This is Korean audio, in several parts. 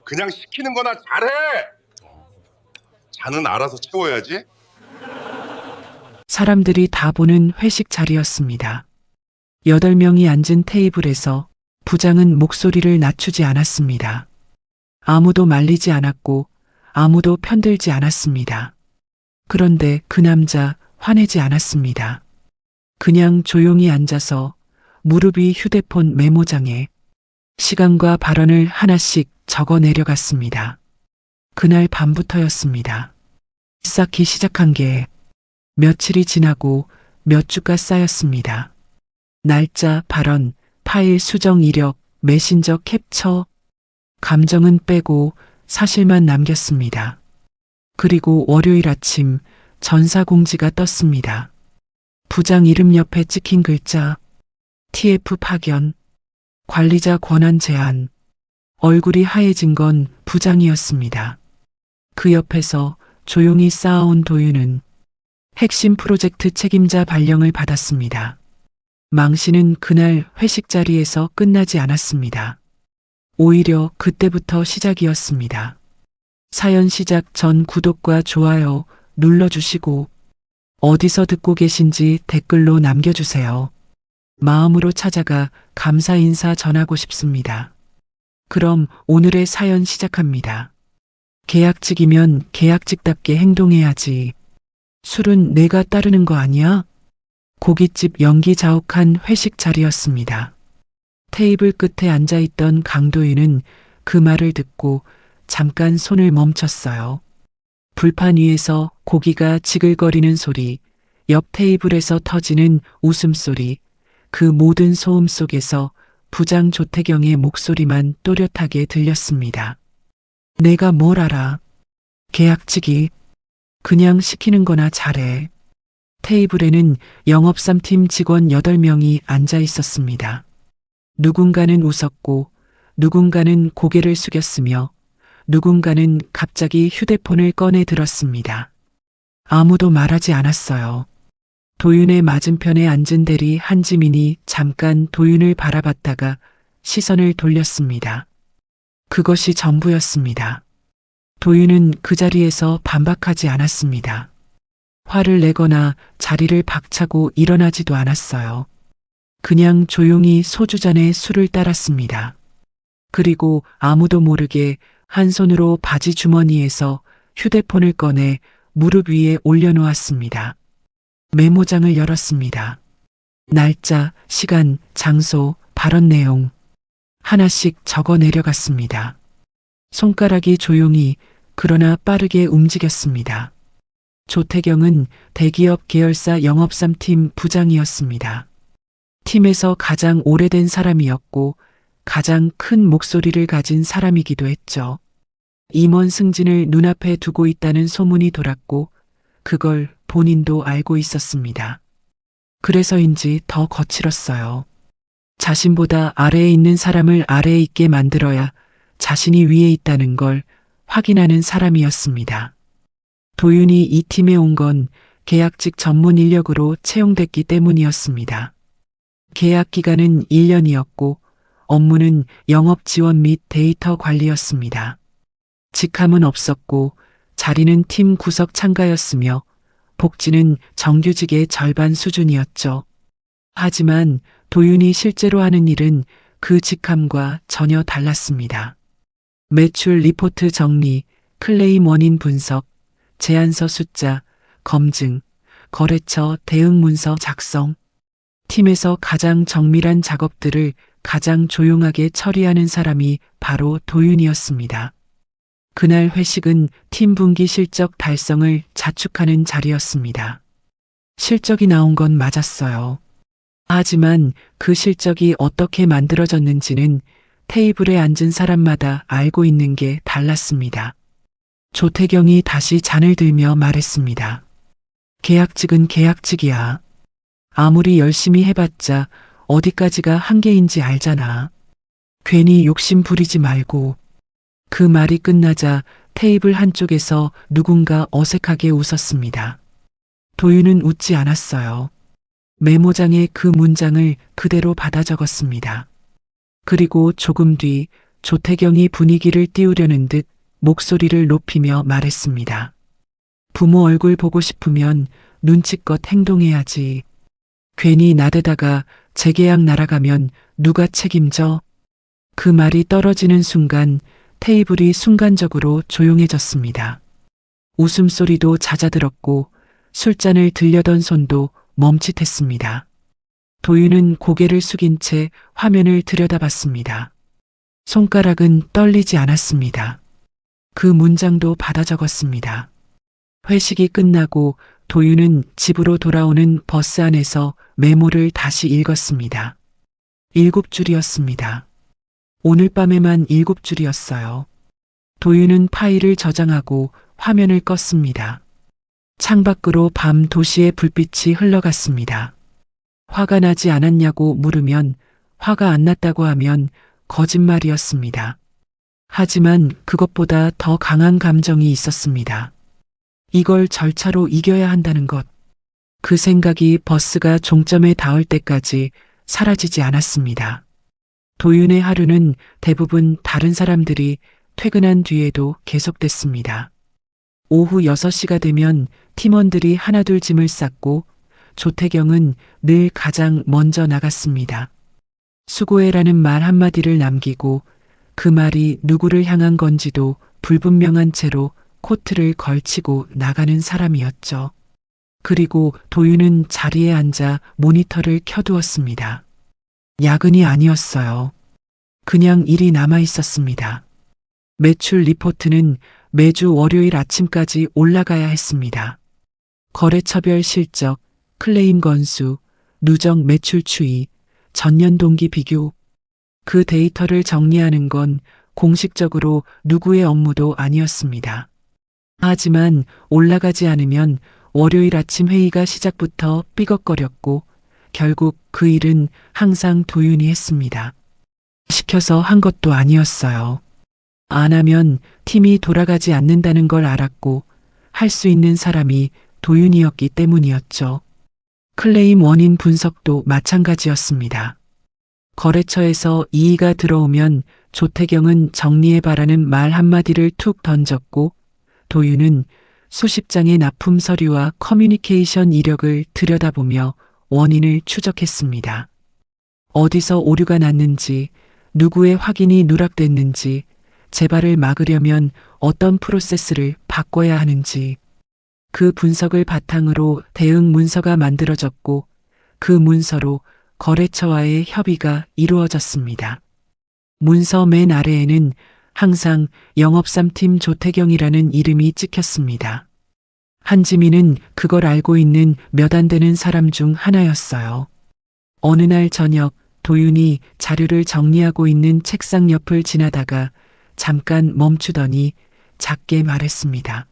그냥 시키는 거나 잘해. 자는 알아서 채워야지. 사람들이 다 보는 회식 자리였습니다. 8명이 앉은 테이블에서 부장은 목소리를 낮추지 않았습니다. 아무도 말리지 않았고 아무도 편들지 않았습니다. 그런데 그 남자 화내지 않았습니다. 그냥 조용히 앉아서 무릎 위 휴대폰 메모장에 시간과 발언을 하나씩 적어 내려갔습니다. 그날 밤부터였습니다. 쌓기 시작한 게 며칠이 지나고 몇 주가 쌓였습니다. 날짜, 발언, 파일 수정 이력, 메신저 캡처, 감정은 빼고 사실만 남겼습니다. 그리고 월요일 아침 전사공지가 떴습니다. 부장 이름 옆에 찍힌 글자, TF 파견, 관리자 권한 제한. 얼굴이 하얘진 건 부장이었습니다. 그 옆에서 조용히 쌓아온 도윤은 핵심 프로젝트 책임자 발령을 받았습니다. 망신은 그날 회식 자리에서 끝나지 않았습니다. 오히려 그때부터 시작이었습니다. 사연 시작 전 구독과 좋아요 눌러주시고 어디서 듣고 계신지 댓글로 남겨주세요. 마음으로 찾아가 감사 인사 전하고 싶습니다. 그럼 오늘의 사연 시작합니다. 계약직이면 계약직답게 행동해야지. 술은 내가 따르는 거 아니야? 고깃집 연기 자욱한 회식 자리였습니다. 테이블 끝에 앉아있던 강도윤은 그 말을 듣고 잠깐 손을 멈췄어요. 불판 위에서 고기가 지글거리는 소리, 옆 테이블에서 터지는 웃음소리, 그 모든 소음 속에서 부장 조태경의 목소리만 또렷하게 들렸습니다. 내가 뭘 알아? 계약직이 그냥 시키는 거나 잘해. 테이블에는 영업 3팀 직원 8명이 앉아 있었습니다. 누군가는 웃었고 누군가는 고개를 숙였으며 누군가는 갑자기 휴대폰을 꺼내 들었습니다. 아무도 말하지 않았어요. 도윤의 맞은편에 앉은 대리 한지민이 잠깐 도윤을 바라봤다가 시선을 돌렸습니다. 그것이 전부였습니다. 도윤은 그 자리에서 반박하지 않았습니다. 화를 내거나 자리를 박차고 일어나지도 않았어요. 그냥 조용히 소주잔에 술을 따랐습니다. 그리고 아무도 모르게 한 손으로 바지 주머니에서 휴대폰을 꺼내 무릎 위에 올려놓았습니다. 메모장을 열었습니다. 날짜, 시간, 장소, 발언 내용 하나씩 적어 내려갔습니다. 손가락이 조용히 그러나 빠르게 움직였습니다. 조태경은 대기업 계열사 영업 3팀 부장이었습니다. 팀에서 가장 오래된 사람이었고 가장 큰 목소리를 가진 사람이기도 했죠. 임원 승진을 눈앞에 두고 있다는 소문이 돌았고 그걸 본인도 알고 있었습니다. 그래서인지 더 거칠었어요. 자신보다 아래에 있는 사람을 아래에 있게 만들어야 자신이 위에 있다는 걸 확인하는 사람이었습니다. 도윤이 이 팀에 온 건 계약직 전문 인력으로 채용됐기 때문이었습니다. 계약 기간은 1년이었고 업무는 영업 지원 및 데이터 관리였습니다. 직함은 없었고 자리는 팀 구석 참가였으며 복지는 정규직의 절반 수준이었죠. 하지만 도윤이 실제로 하는 일은 그 직함과 전혀 달랐습니다. 매출 리포트 정리, 클레임 원인 분석, 제안서 숫자, 검증, 거래처 대응 문서 작성, 팀에서 가장 정밀한 작업들을 가장 조용하게 처리하는 사람이 바로 도윤이었습니다. 그날 회식은 팀 분기 실적 달성을 자축하는 자리였습니다. 실적이 나온 건 맞았어요. 하지만 그 실적이 어떻게 만들어졌는지는 테이블에 앉은 사람마다 알고 있는 게 달랐습니다. 조태경이 다시 잔을 들며 말했습니다. 계약직은 계약직이야. 아무리 열심히 해봤자 어디까지가 한계인지 알잖아. 괜히 욕심 부리지 말고. 그 말이 끝나자 테이블 한쪽에서 누군가 어색하게 웃었습니다. 도윤은 웃지 않았어요. 메모장에 그 문장을 그대로 받아 적었습니다. 그리고 조금 뒤 조태경이 분위기를 띄우려는 듯 목소리를 높이며 말했습니다. 부모 얼굴 보고 싶으면 눈치껏 행동해야지. 괜히 나대다가 재계약 날아가면 누가 책임져? 그 말이 떨어지는 순간 테이블이 순간적으로 조용해졌습니다. 웃음소리도 잦아들었고 술잔을 들려던 손도 멈칫했습니다. 도윤은 고개를 숙인 채 화면을 들여다봤습니다. 손가락은 떨리지 않았습니다. 그 문장도 받아 적었습니다. 회식이 끝나고 도윤은 집으로 돌아오는 버스 안에서 메모를 다시 읽었습니다. 7줄이었습니다. 오늘 밤에만 7줄이었어요. 도윤은 파일을 저장하고 화면을 껐습니다. 창밖으로 밤 도시의 불빛이 흘러갔습니다. 화가 나지 않았냐고 물으면 화가 안 났다고 하면 거짓말이었습니다. 하지만 그것보다 더 강한 감정이 있었습니다. 이걸 절차로 이겨야 한다는 것. 그 생각이 버스가 종점에 닿을 때까지 사라지지 않았습니다. 도윤의 하루는 대부분 다른 사람들이 퇴근한 뒤에도 계속됐습니다. 오후 6시가 되면 팀원들이 하나둘 짐을 쌌고 조태경은 늘 가장 먼저 나갔습니다. 수고해라는 말 한마디를 남기고 그 말이 누구를 향한 건지도 불분명한 채로 코트를 걸치고 나가는 사람이었죠. 그리고 도윤은 자리에 앉아 모니터를 켜두었습니다. 야근이 아니었어요. 그냥 일이 남아 있었습니다. 매출 리포트는 매주 월요일 아침까지 올라가야 했습니다. 거래처별 실적, 클레임 건수, 누적 매출 추이, 전년 동기 비교. 그 데이터를 정리하는 건 공식적으로 누구의 업무도 아니었습니다. 하지만 올라가지 않으면 월요일 아침 회의가 시작부터 삐걱거렸고 결국 그 일은 항상 도윤이 했습니다. 시켜서 한 것도 아니었어요. 안 하면 팀이 돌아가지 않는다는 걸 알았고 할 수 있는 사람이 도윤이었기 때문이었죠. 클레임 원인 분석도 마찬가지였습니다. 거래처에서 이의가 들어오면 조태경은 정리해봐라는 말 한마디를 툭 던졌고 도윤은 수십 장의 납품 서류와 커뮤니케이션 이력을 들여다보며 원인을 추적했습니다. 어디서 오류가 났는지, 누구의 확인이 누락됐는지, 재발을 막으려면 어떤 프로세스를 바꿔야 하는지. 그 분석을 바탕으로 대응 문서가 만들어졌고 그 문서로 거래처와의 협의가 이루어졌습니다. 문서 맨 아래에는 항상 영업3팀 조태경이라는 이름이 찍혔습니다. 한지민은 그걸 알고 있는 몇 안 되는 사람 중 하나였어요. 어느 날 저녁 도윤이 자료를 정리하고 있는 책상 옆을 지나다가 잠깐 멈추더니 작게 말했습니다.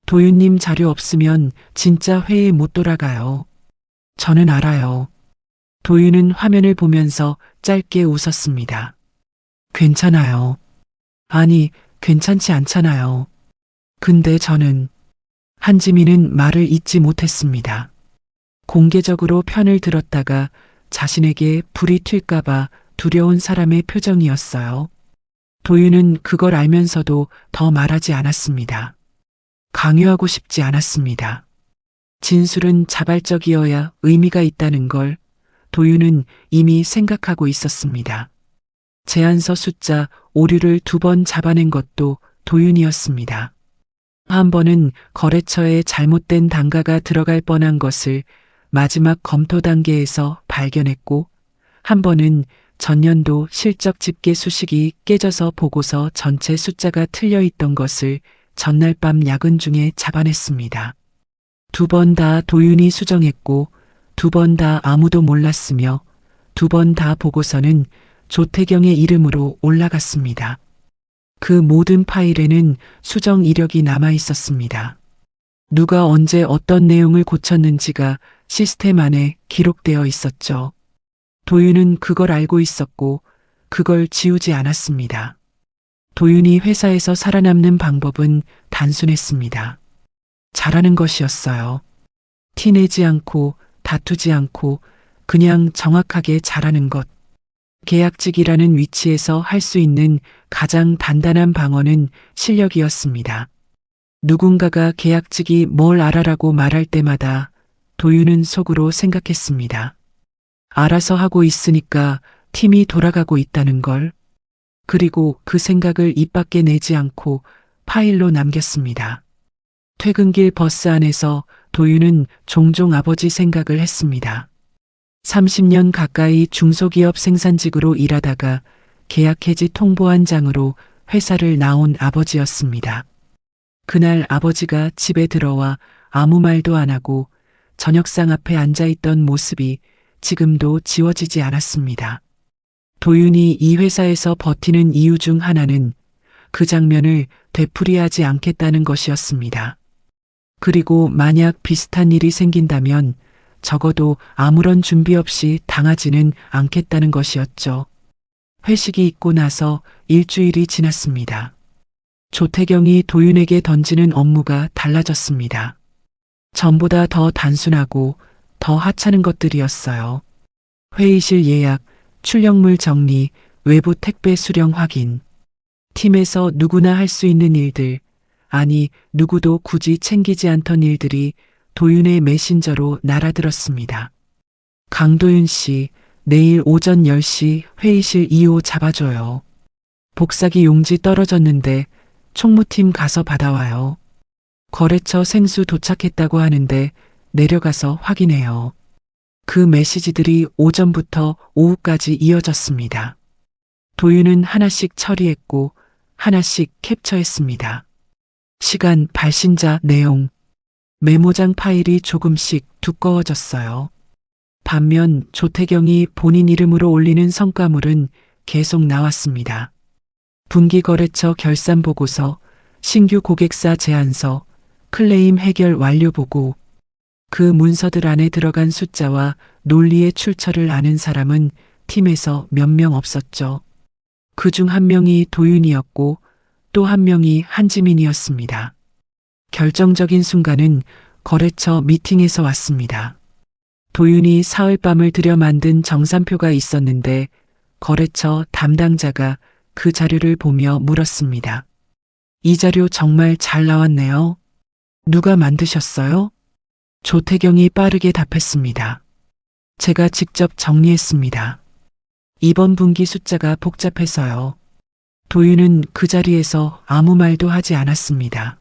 도윤님 자료 없으면 진짜 회의 못 돌아가요. 저는 알아요. 도윤은 화면을 보면서 짧게 웃었습니다. 괜찮아요. 아니, 괜찮지 않잖아요. 근데 저는 한지민은 말을 잇지 못했습니다. 공개적으로 편을 들었다가 자신에게 불이 튈까봐 두려운 사람의 표정이었어요. 도윤은 그걸 알면서도 더 말하지 않았습니다. 강요하고 싶지 않았습니다. 진술은 자발적이어야 의미가 있다는 걸 도윤은 이미 생각하고 있었습니다. 제안서 숫자 오류를 2번 잡아낸 것도 도윤이었습니다. 한 번은 거래처에 잘못된 단가가 들어갈 뻔한 것을 마지막 검토 단계에서 발견했고 한 번은 전년도 실적 집계 수식이 깨져서 보고서 전체 숫자가 틀려 있던 것을 전날 밤 야근 중에 잡아냈습니다. 2번 다 도윤이 수정했고 2번 다 아무도 몰랐으며 2번 다 보고서는 조태경의 이름으로 올라갔습니다. 그 모든 파일에는 수정 이력이 남아 있었습니다. 누가 언제 어떤 내용을 고쳤는지가 시스템 안에 기록되어 있었죠. 도윤은 그걸 알고 있었고 그걸 지우지 않았습니다. 도윤이 회사에서 살아남는 방법은 단순했습니다. 잘하는 것이었어요. 티내지 않고 다투지 않고 그냥 정확하게 잘하는 것. 계약직이라는 위치에서 할 수 있는 가장 단단한 방어는 실력이었습니다. 누군가가 계약직이 뭘 알아라고 말할 때마다 도윤은 속으로 생각했습니다. 알아서 하고 있으니까 팀이 돌아가고 있다는 걸. 그리고 그 생각을 입 밖에 내지 않고 파일로 남겼습니다. 퇴근길 버스 안에서 도윤은 종종 아버지 생각을 했습니다. 30년 가까이 중소기업 생산직으로 일하다가 계약 해지 통보한 장으로 회사를 나온 아버지였습니다. 그날 아버지가 집에 들어와 아무 말도 안 하고 저녁상 앞에 앉아있던 모습이 지금도 지워지지 않았습니다. 도윤이 이 회사에서 버티는 이유 중 하나는 그 장면을 되풀이하지 않겠다는 것이었습니다. 그리고 만약 비슷한 일이 생긴다면 적어도 아무런 준비 없이 당하지는 않겠다는 것이었죠. 회식이 있고 나서 일주일이 지났습니다. 조태경이 도윤에게 던지는 업무가 달라졌습니다. 전보다 더 단순하고 더 하찮은 것들이었어요. 회의실 예약, 출력물 정리, 외부 택배 수령 확인. 팀에서 누구나 할 수 있는 일들, 아니 누구도 굳이 챙기지 않던 일들이 도윤의 메신저로 날아들었습니다. 강도윤 씨, 내일 오전 10시 회의실 2호 잡아줘요. 복사기 용지 떨어졌는데 총무팀 가서 받아와요. 거래처 생수 도착했다고 하는데 내려가서 확인해요. 그 메시지들이 오전부터 오후까지 이어졌습니다. 도윤은 하나씩 처리했고 하나씩 캡처했습니다. 시간, 발신자, 내용. 메모장 파일이 조금씩 두꺼워졌어요. 반면 조태경이 본인 이름으로 올리는 성과물은 계속 나왔습니다. 분기거래처 결산 보고서, 신규 고객사 제안서, 클레임 해결 완료 보고. 그 문서들 안에 들어간 숫자와 논리의 출처를 아는 사람은 팀에서 몇 명 없었죠. 그중 한 명이 도윤이었고 또 한 명이 한지민이었습니다. 결정적인 순간은 거래처 미팅에서 왔습니다. 도윤이 사흘밤을 들여 만든 정산표가 있었는데 거래처 담당자가 그 자료를 보며 물었습니다. 이 자료 정말 잘 나왔네요. 누가 만드셨어요? 조태경이 빠르게 답했습니다. 제가 직접 정리했습니다. 이번 분기 숫자가 복잡해서요. 도윤은 그 자리에서 아무 말도 하지 않았습니다.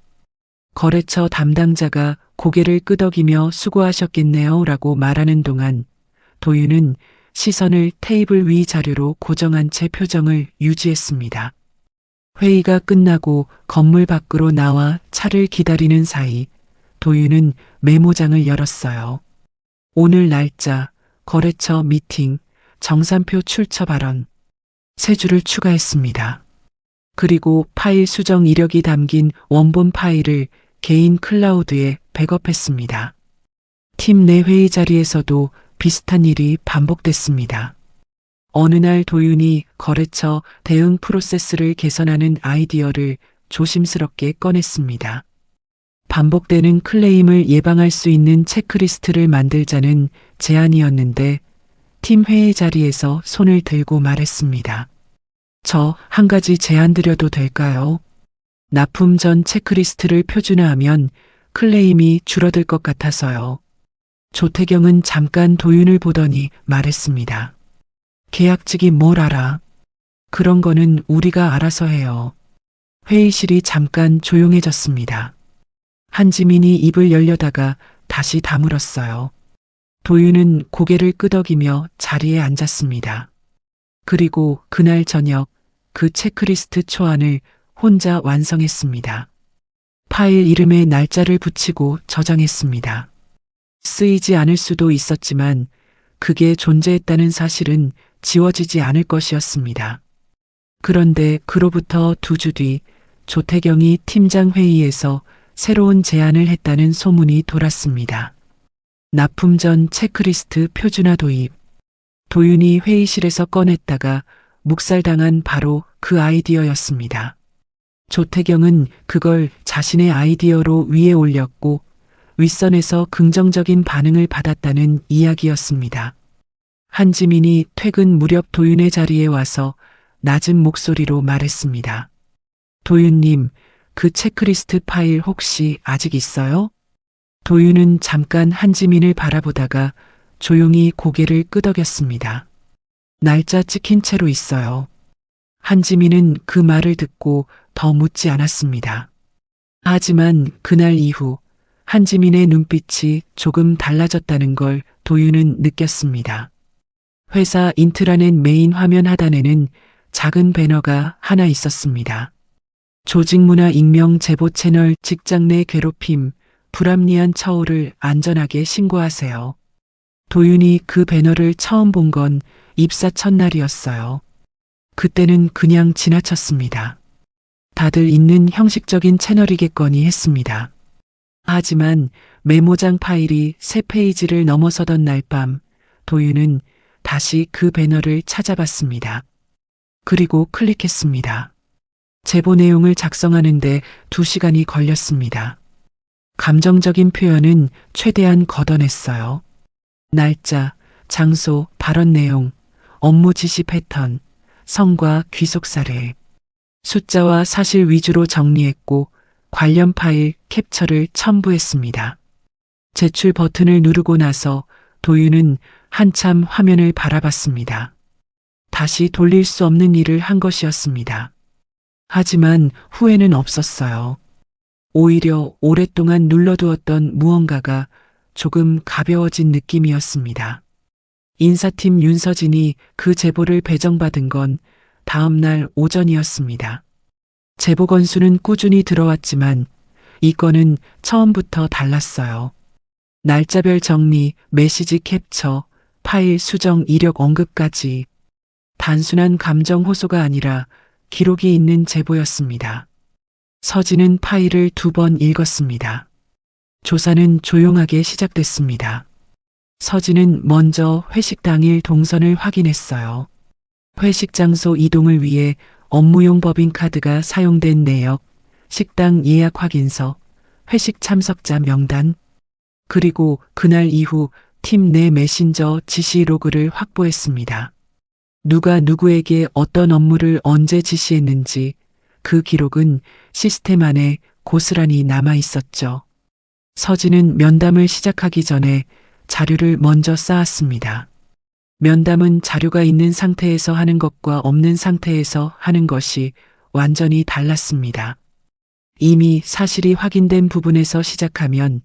거래처 담당자가 고개를 끄덕이며 수고하셨겠네요 라고 말하는 동안 도윤은 시선을 테이블 위 자료로 고정한 채 표정을 유지했습니다. 회의가 끝나고 건물 밖으로 나와 차를 기다리는 사이 도윤은 메모장을 열었어요. 오늘 날짜, 거래처 미팅, 정산표 출처 발언, 세 줄을 추가했습니다. 그리고 파일 수정 이력이 담긴 원본 파일을 개인 클라우드에 백업했습니다. 팀 내 회의 자리에서도 비슷한 일이 반복됐습니다. 어느 날 도윤이 거래처 대응 프로세스를 개선하는 아이디어를 조심스럽게 꺼냈습니다. 반복되는 클레임을 예방할 수 있는 체크리스트를 만들자는 제안이었는데 팀 회의 자리에서 손을 들고 말했습니다. 저 한 가지 제안 드려도 될까요? 납품 전 체크리스트를 표준화하면 클레임이 줄어들 것 같아서요. 조태경은 잠깐 도윤을 보더니 말했습니다. 계약직이 뭘 알아? 그런 거는 우리가 알아서 해요. 회의실이 잠깐 조용해졌습니다. 한지민이 입을 열려다가 다시 다물었어요. 도윤은 고개를 끄덕이며 자리에 앉았습니다. 그리고 그날 저녁 그 체크리스트 초안을 혼자 완성했습니다. 파일 이름에 날짜를 붙이고 저장했습니다. 쓰이지 않을 수도 있었지만 그게 존재했다는 사실은 지워지지 않을 것이었습니다. 그런데 그로부터 2주 뒤 조태경이 팀장 회의에서 새로운 제안을 했다는 소문이 돌았습니다. 납품 전 체크리스트 표준화 도입. 도윤이 회의실에서 꺼냈다가 묵살당한 바로 그 아이디어였습니다. 조태경은 그걸 자신의 아이디어로 위에 올렸고 윗선에서 긍정적인 반응을 받았다는 이야기였습니다. 한지민이 퇴근 무렵 도윤의 자리에 와서 낮은 목소리로 말했습니다. 도윤님, 그 체크리스트 파일 혹시 아직 있어요? 도윤은 잠깐 한지민을 바라보다가 조용히 고개를 끄덕였습니다. 날짜 찍힌 채로 있어요. 한지민은 그 말을 듣고 더 묻지 않았습니다. 하지만 그날 이후 한지민의 눈빛이 조금 달라졌다는 걸 도윤은 느꼈습니다. 회사 인트라넷 메인 화면 하단에는 작은 배너가 하나 있었습니다. 조직문화 익명 제보 채널 직장 내 괴롭힘, 불합리한 처우를 안전하게 신고하세요. 도윤이 그 배너를 처음 본 건 입사 첫날이었어요. 그때는 그냥 지나쳤습니다. 다들 있는 형식적인 채널이겠거니 했습니다. 하지만 메모장 파일이 3페이지를 넘어서던 날 밤, 도윤은 다시 그 배너를 찾아봤습니다. 그리고 클릭했습니다. 제보 내용을 작성하는데 2시간이 걸렸습니다. 감정적인 표현은 최대한 걷어냈어요. 날짜, 장소, 발언 내용, 업무 지시 패턴, 성과 귀속 사례, 숫자와 사실 위주로 정리했고 관련 파일 캡처를 첨부했습니다. 제출 버튼을 누르고 나서 도윤은 한참 화면을 바라봤습니다. 다시 돌릴 수 없는 일을 한 것이었습니다. 하지만 후회는 없었어요. 오히려 오랫동안 눌러두었던 무언가가 조금 가벼워진 느낌이었습니다. 인사팀 윤서진이 그 제보를 배정받은 건 다음 날 오전이었습니다. 제보 건수는 꾸준히 들어왔지만 이 건은 처음부터 달랐어요. 날짜별 정리, 메시지 캡처, 파일 수정 이력 언급까지 단순한 감정 호소가 아니라 기록이 있는 제보였습니다. 서진은 파일을 2번 읽었습니다. 조사는 조용하게 시작됐습니다. 서진은 먼저 회식 당일 동선을 확인했어요. 회식 장소 이동을 위해 업무용 법인카드가 사용된 내역, 식당 예약 확인서, 회식 참석자 명단, 그리고 그날 이후 팀 내 메신저 지시 로그를 확보했습니다. 누가 누구에게 어떤 업무를 언제 지시했는지 그 기록은 시스템 안에 고스란히 남아 있었죠. 서진은 면담을 시작하기 전에 자료를 먼저 쌓았습니다. 면담은 자료가 있는 상태에서 하는 것과 없는 상태에서 하는 것이 완전히 달랐습니다. 이미 사실이 확인된 부분에서 시작하면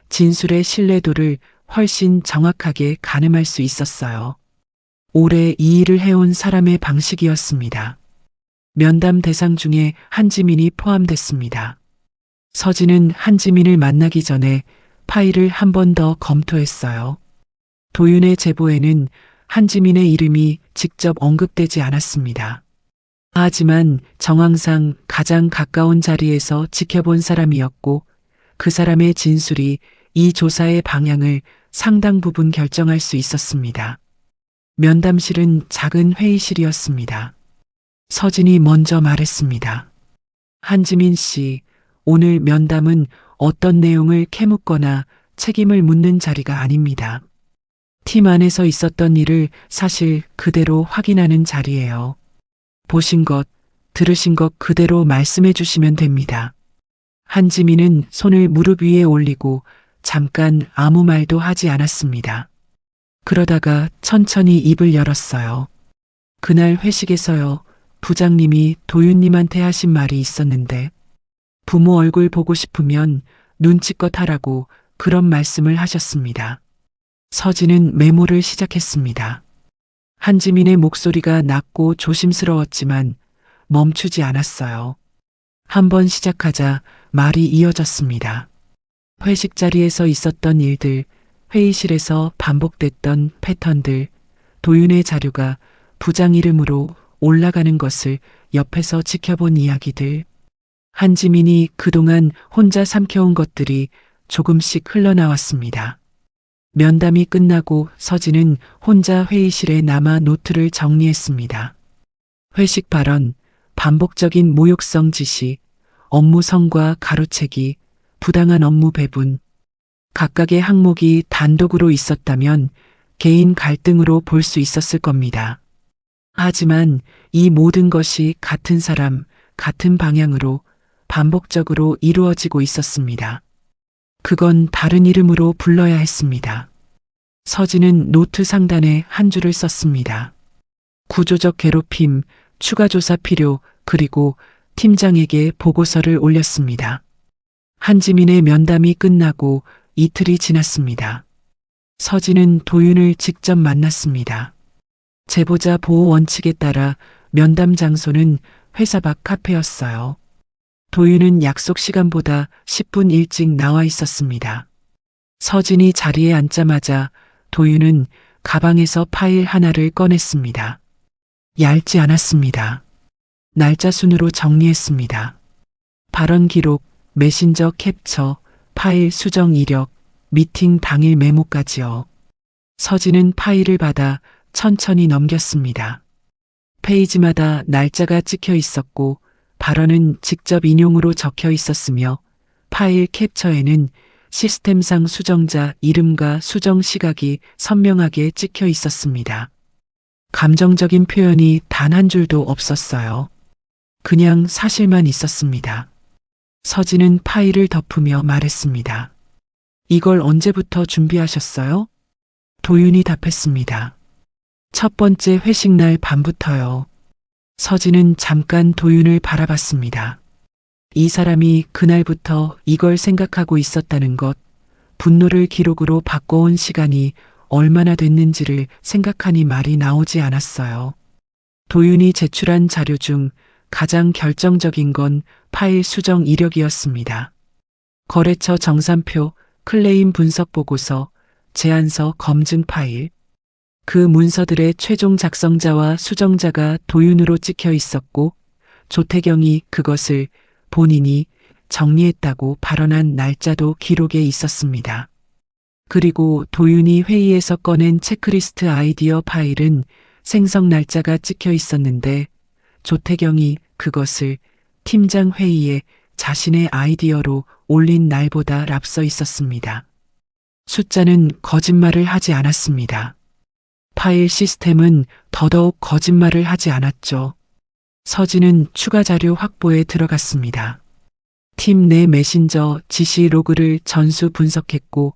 진술의 신뢰도를 훨씬 정확하게 가늠할 수 있었어요. 오래 이 일을 해온 사람의 방식이었습니다. 면담 대상 중에 한지민이 포함됐습니다. 서진은 한지민을 만나기 전에 파일을 한 번 더 검토했어요. 도윤의 제보에는 한지민의 이름이 직접 언급되지 않았습니다. 하지만 정황상 가장 가까운 자리에서 지켜본 사람이었고 그 사람의 진술이 이 조사의 방향을 상당 부분 결정할 수 있었습니다. 면담실은 작은 회의실이었습니다. 서진이 먼저 말했습니다. 한지민 씨, 오늘 면담은 어떤 내용을 캐묻거나 책임을 묻는 자리가 아닙니다. 팀 안에서 있었던 일을 사실 그대로 확인하는 자리예요. 보신 것, 들으신 것 그대로 말씀해 주시면 됩니다. 한지민은 손을 무릎 위에 올리고 잠깐 아무 말도 하지 않았습니다. 그러다가 천천히 입을 열었어요. 그날 회식에서요, 부장님이 도윤님한테 하신 말이 있었는데 부모 얼굴 보고 싶으면 눈치껏 하라고 그런 말씀을 하셨습니다. 서진은 메모를 시작했습니다. 한지민의 목소리가 낮고 조심스러웠지만 멈추지 않았어요. 한 번 시작하자 말이 이어졌습니다. 회식 자리에서 있었던 일들, 회의실에서 반복됐던 패턴들, 도윤의 자료가 부장 이름으로 올라가는 것을 옆에서 지켜본 이야기들, 한지민이 그동안 혼자 삼켜온 것들이 조금씩 흘러나왔습니다. 면담이 끝나고 서진은 혼자 회의실에 남아 노트를 정리했습니다. 회식 발언, 반복적인 모욕성 지시, 업무 성과 가로채기, 부당한 업무 배분. 각각의 항목이 단독으로 있었다면 개인 갈등으로 볼 수 있었을 겁니다. 하지만 이 모든 것이 같은 사람, 같은 방향으로 반복적으로 이루어지고 있었습니다. 그건 다른 이름으로 불러야 했습니다. 서진은 노트 상단에 한 줄을 썼습니다. 구조적 괴롭힘, 추가 조사 필요, 그리고 팀장에게 보고서를 올렸습니다. 한지민의 면담이 끝나고 이틀이 지났습니다. 서진은 도윤을 직접 만났습니다. 제보자 보호 원칙에 따라 면담 장소는 회사 밖 카페였어요. 도윤은 약속 시간보다 10분 일찍 나와 있었습니다. 서진이 자리에 앉자마자 도윤은 가방에서 파일 하나를 꺼냈습니다. 얇지 않았습니다. 날짜 순으로 정리했습니다. 발언 기록, 메신저 캡처, 파일 수정 이력, 미팅 당일 메모까지요. 서진은 파일을 받아 천천히 넘겼습니다. 페이지마다 날짜가 찍혀 있었고 발언은 직접 인용으로 적혀 있었으며 파일 캡처에는 시스템상 수정자 이름과 수정 시각이 선명하게 찍혀 있었습니다. 감정적인 표현이 단 한 줄도 없었어요. 그냥 사실만 있었습니다. 서진은 파일을 덮으며 말했습니다. 이걸 언제부터 준비하셨어요? 도윤이 답했습니다. 첫 번째 회식 날 밤부터요. 서진은 잠깐 도윤을 바라봤습니다. 이 사람이 그날부터 이걸 생각하고 있었다는 것, 분노를 기록으로 바꿔온 시간이 얼마나 됐는지를 생각하니 말이 나오지 않았어요. 도윤이 제출한 자료 중 가장 결정적인 건 파일 수정 이력이었습니다. 거래처 정산표, 클레임 분석 보고서, 제안서 검증 파일. 그 문서들의 최종 작성자와 수정자가 도윤으로 찍혀 있었고 조태경이 그것을 본인이 정리했다고 발언한 날짜도 기록에 있었습니다. 그리고 도윤이 회의에서 꺼낸 체크리스트 아이디어 파일은 생성 날짜가 찍혀 있었는데 조태경이 그것을 팀장 회의에 자신의 아이디어로 올린 날보다 앞서 있었습니다. 숫자는 거짓말을 하지 않았습니다. 파일 시스템은 더더욱 거짓말을 하지 않았죠. 서진은 추가 자료 확보에 들어갔습니다. 팀 내 메신저 지시 로그를 전수 분석했고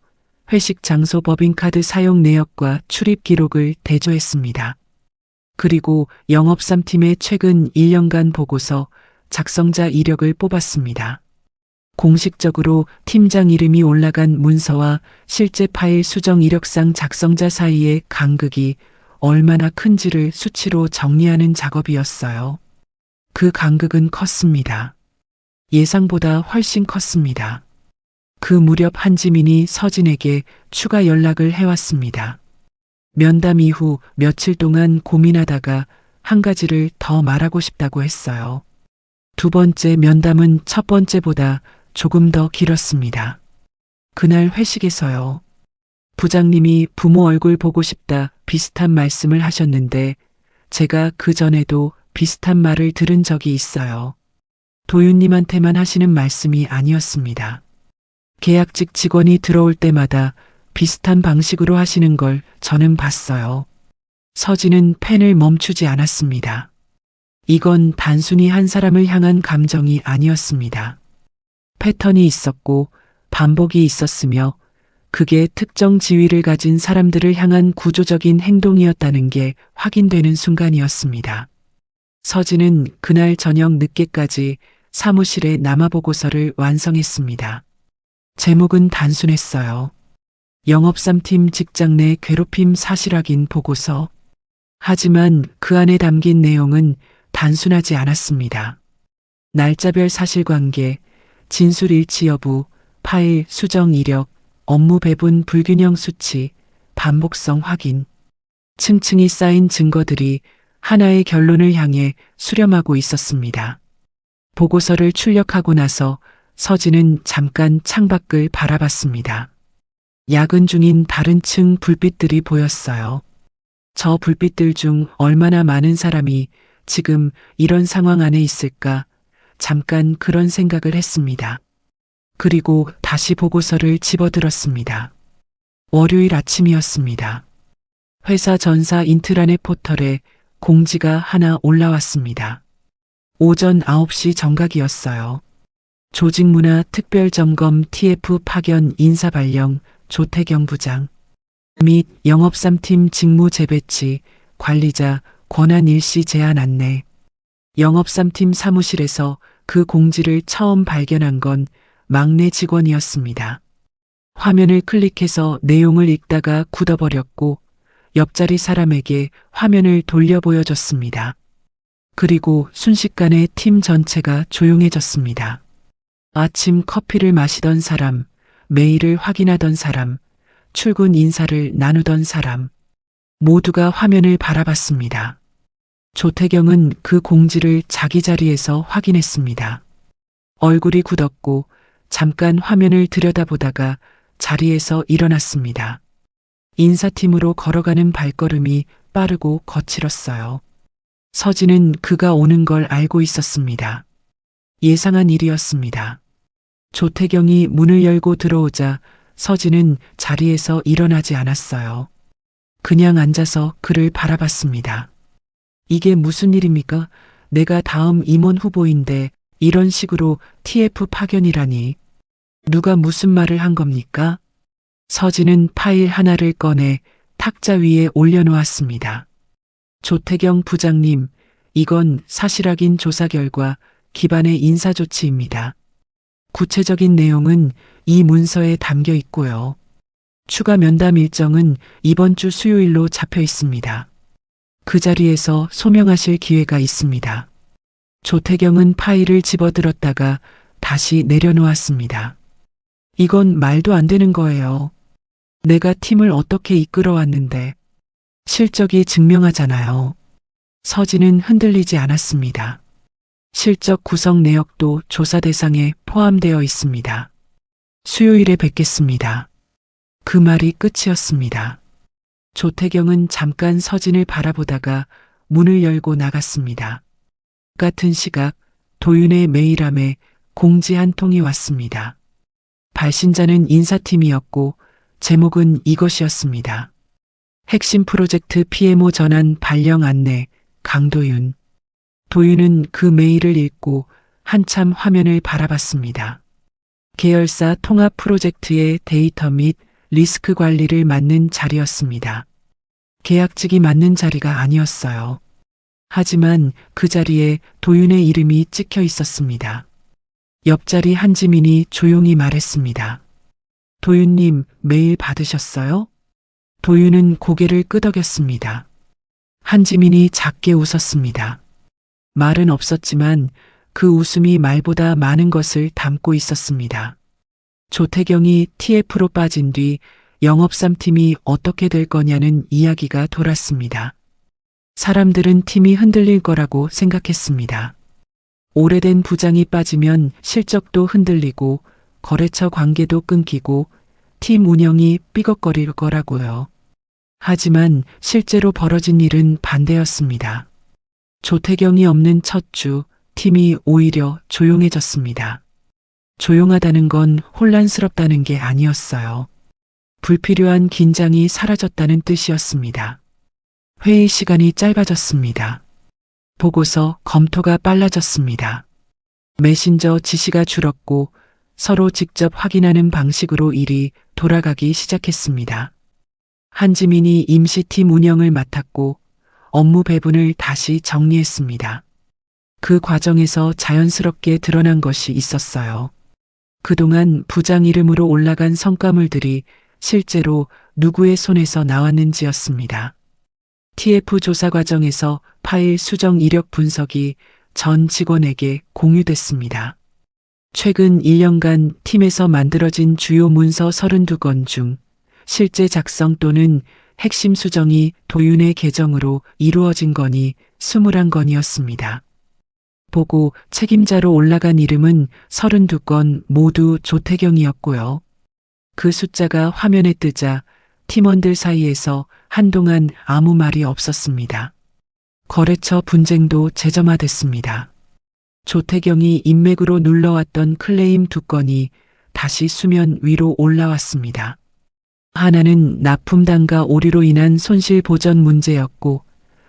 회식 장소 법인카드 사용 내역과 출입 기록을 대조했습니다. 그리고 영업 3팀의 최근 1년간 보고서 작성자 이력을 뽑았습니다. 공식적으로 팀장 이름이 올라간 문서와 실제 파일 수정 이력상 작성자 사이의 간극이 얼마나 큰지를 수치로 정리하는 작업이었어요. 그 간극은 컸습니다. 예상보다 훨씬 컸습니다. 그 무렵 한지민이 서진에게 추가 연락을 해왔습니다. 면담 이후 며칠 동안 고민하다가 한 가지를 더 말하고 싶다고 했어요. 두 번째 면담은 첫 번째보다 조금 더 길었습니다. 그날 회식에서요. 부장님이 부모 얼굴 보고 싶다 비슷한 말씀을 하셨는데 제가 그 전에도 비슷한 말을 들은 적이 있어요. 도윤님한테만 하시는 말씀이 아니었습니다. 계약직 직원이 들어올 때마다 비슷한 방식으로 하시는 걸 저는 봤어요. 서진은 펜을 멈추지 않았습니다. 이건 단순히 한 사람을 향한 감정이 아니었습니다. 패턴이 있었고 반복이 있었으며 그게 특정 지위를 가진 사람들을 향한 구조적인 행동이었다는 게 확인되는 순간이었습니다. 서진은 그날 저녁 늦게까지 사무실에 남아보고서를 완성했습니다. 제목은 단순했어요. 영업 3팀 직장 내 괴롭힘 사실 확인 보고서. 하지만 그 안에 담긴 내용은 단순하지 않았습니다. 날짜별 사실관계, 진술 일치 여부, 파일 수정 이력, 업무 배분 불균형 수치, 반복성 확인. 층층이 쌓인 증거들이 하나의 결론을 향해 수렴하고 있었습니다. 보고서를 출력하고 나서 서진은 잠깐 창밖을 바라봤습니다. 야근 중인 다른 층 불빛들이 보였어요. 저 불빛들 중 얼마나 많은 사람이 지금 이런 상황 안에 있을까? 잠깐 그런 생각을 했습니다. 그리고 다시 보고서를 집어들었습니다. 월요일 아침이었습니다. 회사 전사 인트라넷 포털에 공지가 하나 올라왔습니다. 오전 9시 정각이었어요. 조직문화 특별점검 TF 파견 인사발령 조태경 부장 및 영업3팀 직무 재배치 관리자 권한 일시 제안 안내. 영업3팀 사무실에서 그 공지를 처음 발견한 건 막내 직원이었습니다. 화면을 클릭해서 내용을 읽다가 굳어버렸고 옆자리 사람에게 화면을 돌려 보여줬습니다. 그리고 순식간에 팀 전체가 조용해졌습니다. 아침 커피를 마시던 사람, 메일을 확인하던 사람, 출근 인사를 나누던 사람, 모두가 화면을 바라봤습니다. 조태경은 그 공지를 자기 자리에서 확인했습니다. 얼굴이 굳었고 잠깐 화면을 들여다보다가 자리에서 일어났습니다. 인사팀으로 걸어가는 발걸음이 빠르고 거칠었어요. 서진은 그가 오는 걸 알고 있었습니다. 예상한 일이었습니다. 조태경이 문을 열고 들어오자 서진은 자리에서 일어나지 않았어요. 그냥 앉아서 그를 바라봤습니다. 이게 무슨 일입니까? 내가 다음 임원 후보인데 이런 식으로 TF 파견이라니. 누가 무슨 말을 한 겁니까? 서진은 파일 하나를 꺼내 탁자 위에 올려놓았습니다. 조태경 부장님, 이건 사실 확인 조사 결과 기반의 인사조치입니다. 구체적인 내용은 이 문서에 담겨 있고요. 추가 면담 일정은 이번 주 수요일로 잡혀 있습니다. 그 자리에서 소명하실 기회가 있습니다. 조태경은 파일을 집어들었다가 다시 내려놓았습니다. 이건 말도 안 되는 거예요. 내가 팀을 어떻게 이끌어왔는데 실적이 증명하잖아요. 서진은 흔들리지 않았습니다. 실적 구성 내역도 조사 대상에 포함되어 있습니다. 수요일에 뵙겠습니다. 그 말이 끝이었습니다. 조태경은 잠깐 서진을 바라보다가 문을 열고 나갔습니다. 같은 시각 도윤의 메일함에 공지 한 통이 왔습니다. 발신자는 인사팀이었고 제목은 이것이었습니다. 핵심 프로젝트 PMO 전환 발령 안내 강도윤. 도윤은 그 메일을 읽고 한참 화면을 바라봤습니다. 계열사 통합 프로젝트의 데이터 및 리스크 관리를 맡는 자리였습니다. 계약직이 맡는 자리가 아니었어요. 하지만 그 자리에 도윤의 이름이 찍혀 있었습니다. 옆자리 한지민이 조용히 말했습니다. 도윤님, 메일 받으셨어요? 도윤은 고개를 끄덕였습니다. 한지민이 작게 웃었습니다. 말은 없었지만 그 웃음이 말보다 많은 것을 담고 있었습니다. 조태경이 TF로 빠진 뒤 영업3팀이 어떻게 될 거냐는 이야기가 돌았습니다. 사람들은 팀이 흔들릴 거라고 생각했습니다. 오래된 부장이 빠지면 실적도 흔들리고 거래처 관계도 끊기고 팀 운영이 삐걱거릴 거라고요. 하지만 실제로 벌어진 일은 반대였습니다. 조태경이 없는 첫 주, 팀이 오히려 조용해졌습니다. 조용하다는 건 혼란스럽다는 게 아니었어요. 불필요한 긴장이 사라졌다는 뜻이었습니다. 회의 시간이 짧아졌습니다. 보고서 검토가 빨라졌습니다. 메신저 지시가 줄었고 서로 직접 확인하는 방식으로 일이 돌아가기 시작했습니다. 한지민이 임시팀 운영을 맡았고 업무 배분을 다시 정리했습니다. 그 과정에서 자연스럽게 드러난 것이 있었어요. 그동안 부장 이름으로 올라간 성과물들이 실제로 누구의 손에서 나왔는지였습니다. TF 조사 과정에서 파일 수정 이력 분석이 전 직원에게 공유됐습니다. 최근 1년간 팀에서 만들어진 주요 문서 32건 중 실제 작성 또는 핵심 수정이 도윤의 계정으로 이루어진 건이 21건이었습니다. 보고 책임자로 올라간 이름은 32건 모두 조태경이었고요. 그 숫자가 화면에 뜨자 팀원들 사이에서 한동안 아무 말이 없었습니다. 거래처 분쟁도 재점화됐습니다. 조태경이 인맥으로 눌러왔던 클레임 2건이 다시 수면 위로 올라왔습니다. 하나는 납품단가 오류로 인한 손실 보전 문제였고,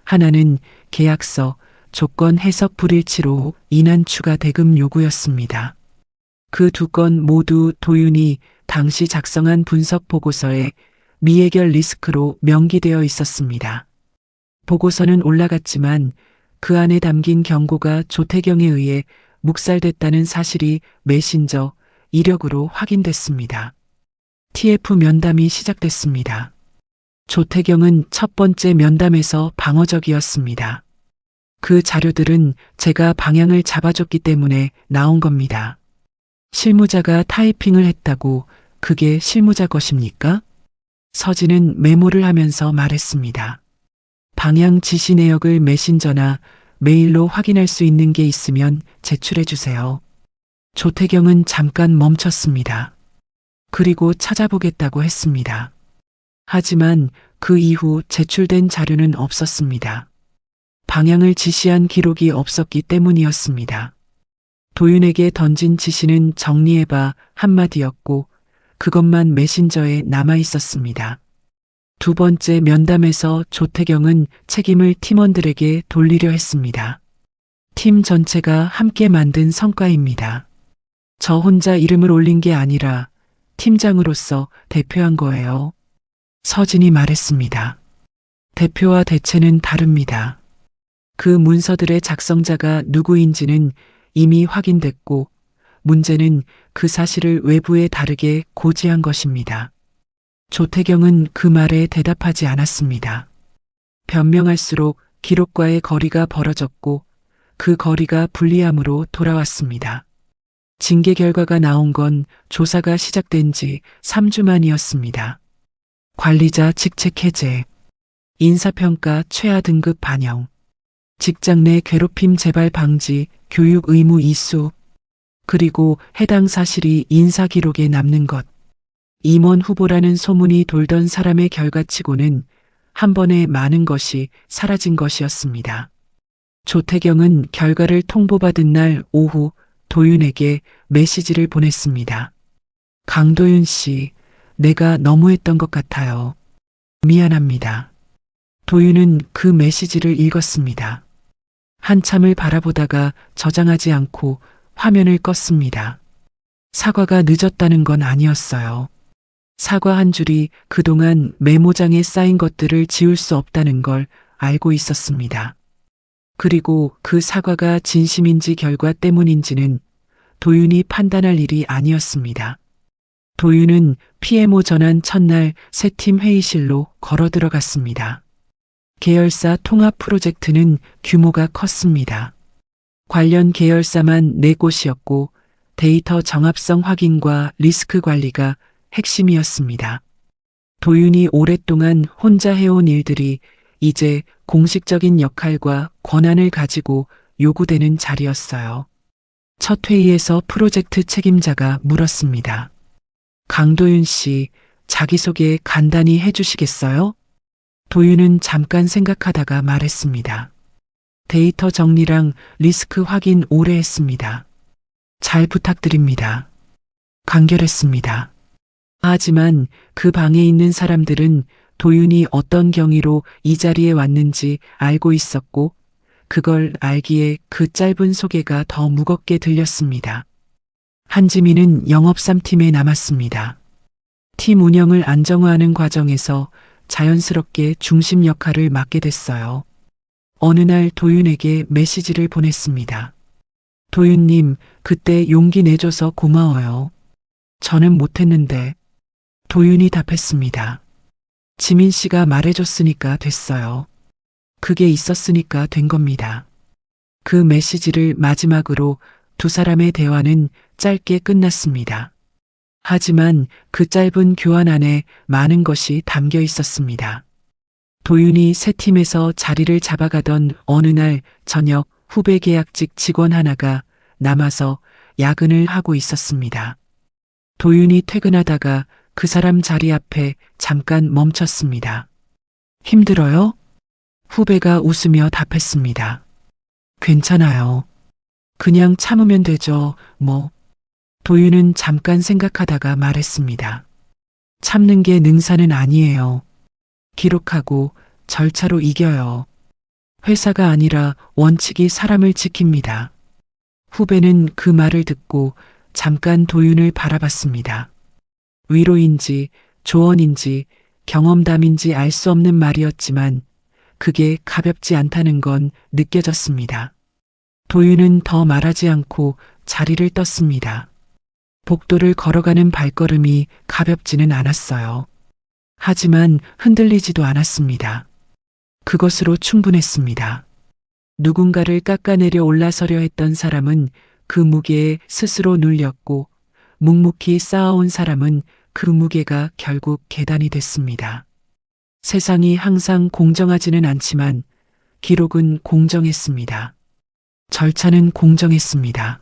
하나는 계약서, 조건 해석 불일치로 인한 추가 대금 요구였습니다. 그 두 건 모두 도윤이 당시 작성한 분석 보고서에 미해결 리스크로 명기되어 있었습니다. 보고서는 올라갔지만 그 안에 담긴 경고가 조태경에 의해 묵살됐다는 사실이 메신저, 이력으로 확인됐습니다. TF 면담이 시작됐습니다. 조태경은 첫 번째 면담에서 방어적이었습니다. 그 자료들은 제가 방향을 잡아줬기 때문에 나온 겁니다. 실무자가 타이핑을 했다고 그게 실무자 것입니까? 서진은 메모를 하면서 말했습니다. 방향 지시 내역을 메신저나 메일로 확인할 수 있는 게 있으면 제출해 주세요. 조태경은 잠깐 멈췄습니다. 그리고 찾아보겠다고 했습니다. 하지만 그 이후 제출된 자료는 없었습니다. 방향을 지시한 기록이 없었기 때문이었습니다. 도윤에게 던진 지시는 정리해봐 한마디였고 그것만 메신저에 남아 있었습니다. 두 번째 면담에서 조태경은 책임을 팀원들에게 돌리려 했습니다. 팀 전체가 함께 만든 성과입니다. 저 혼자 이름을 올린 게 아니라 팀장으로서 대표한 거예요. 서진이 말했습니다. 대표와 대체는 다릅니다. 그 문서들의 작성자가 누구인지는 이미 확인됐고 문제는 그 사실을 외부에 다르게 고지한 것입니다. 조태경은 그 말에 대답하지 않았습니다. 변명할수록 기록과의 거리가 벌어졌고 그 거리가 불리함으로 돌아왔습니다. 징계 결과가 나온 건 조사가 시작된 지 3주 만이었습니다. 관리자 직책 해제, 인사평가 최하 등급 반영, 직장 내 괴롭힘 재발 방지, 교육 의무 이수, 그리고 해당 사실이 인사 기록에 남는 것. 임원 후보라는 소문이 돌던 사람의 결과치고는 한 번에 많은 것이 사라진 것이었습니다. 조태경은 결과를 통보받은 날 오후 도윤에게 메시지를 보냈습니다. 강도윤 씨, 내가 너무했던 것 같아요. 미안합니다. 도윤은 그 메시지를 읽었습니다. 한참을 바라보다가 저장하지 않고 화면을 껐습니다. 사과가 늦었다는 건 아니었어요. 사과 한 줄이 그동안 메모장에 쌓인 것들을 지울 수 없다는 걸 알고 있었습니다. 그리고 그 사과가 진심인지 결과 때문인지는 도윤이 판단할 일이 아니었습니다. 도윤은 PMO 전환 첫날 새 팀 회의실로 걸어 들어갔습니다. 계열사 통합 프로젝트는 규모가 컸습니다. 관련 계열사만 4곳이었고 데이터 정합성 확인과 리스크 관리가 핵심이었습니다. 도윤이 오랫동안 혼자 해온 일들이 이제 공식적인 역할과 권한을 가지고 요구되는 자리였어요. 첫 회의에서 프로젝트 책임자가 물었습니다. 강도윤 씨, 자기소개 간단히 해주시겠어요? 도윤은 잠깐 생각하다가 말했습니다. 데이터 정리랑 리스크 확인 오래 했습니다. 잘 부탁드립니다. 간결했습니다. 하지만 그 방에 있는 사람들은 도윤이 어떤 경위로 이 자리에 왔는지 알고 있었고 그걸 알기에 그 짧은 소개가 더 무겁게 들렸습니다. 한지민은 영업 3팀에 남았습니다. 팀 운영을 안정화하는 과정에서 자연스럽게 중심 역할을 맡게 됐어요. 어느 날 도윤에게 메시지를 보냈습니다. 도윤님, 그때 용기 내줘서 고마워요. 저는 못했는데. 도윤이 답했습니다. 지민 씨가 말해줬으니까 됐어요. 그게 있었으니까 된 겁니다. 그 메시지를 마지막으로 두 사람의 대화는 짧게 끝났습니다. 하지만 그 짧은 교환 안에 많은 것이 담겨 있었습니다. 도윤이 새 팀에서 자리를 잡아가던 어느 날 저녁 후배 계약직 직원 하나가 남아서 야근을 하고 있었습니다. 도윤이 퇴근하다가 그 사람 자리 앞에 잠깐 멈췄습니다. 힘들어요? 후배가 웃으며 답했습니다. 괜찮아요. 그냥 참으면 되죠, 뭐. 도윤은 잠깐 생각하다가 말했습니다. 참는 게 능사는 아니에요. 기록하고 절차로 이겨요. 회사가 아니라 원칙이 사람을 지킵니다. 후배는 그 말을 듣고 잠깐 도윤을 바라봤습니다. 위로인지 조언인지 경험담인지 알 수 없는 말이었지만 그게 가볍지 않다는 건 느껴졌습니다. 도윤은 더 말하지 않고 자리를 떴습니다. 복도를 걸어가는 발걸음이 가볍지는 않았어요. 하지만 흔들리지도 않았습니다. 그것으로 충분했습니다. 누군가를 깎아내려 올라서려 했던 사람은 그 무게에 스스로 눌렸고 묵묵히 쌓아온 사람은 그 무게가 결국 계단이 됐습니다. 세상이 항상 공정하지는 않지만 기록은 공정했습니다. 절차는 공정했습니다.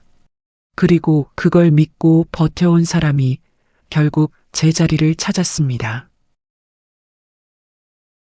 그리고 그걸 믿고 버텨온 사람이 결국 제자리를 찾았습니다.